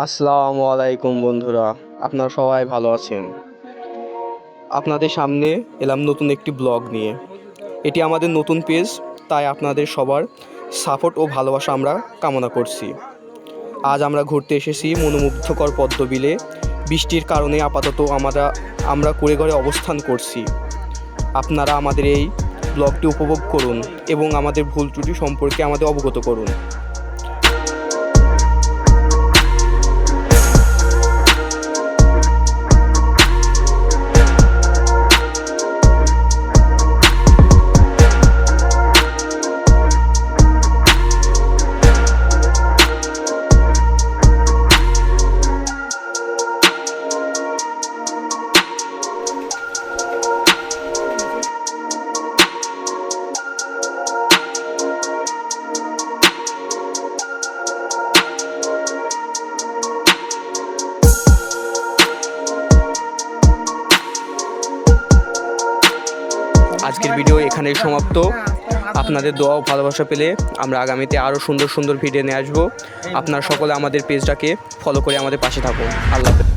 আসসালামু আলাইকুম বন্ধুরা, আপনারা সবাই ভালো আছেন। আপনাদের সামনে এলাম নতুন একটি ব্লগ নিয়ে। এটি আমাদের নতুন পেজ, তাই আপনাদের সবার সাপোর্ট ও ভালোবাসা আমরা কামনা করছি। আজ আমরা ঘুরতে এসেছি মনোমুগ্ধকর পদ্মবিলে। বৃষ্টির কারণে আপাতত আমরা কুড়েঘরে অবস্থান করছি। আপনারা আমাদের এই ব্লগটি উপভোগ করুন এবং আমাদের ভুল ত্রুটি সম্পর্কে আমাদের অবগত করুন। আজকের ভিডিও এখানেই সমাপ্ত। আপনাদের দোয়া ও ভালোবাসা পেলে আমরা আগামীতে আরও সুন্দর সুন্দর ভিডিও নিয়ে আসবো। আপনারা সকলে আমাদের পেজটাকে ফলো করে আমাদের পাশে থাকুন। আল্লাহ হাফেজ।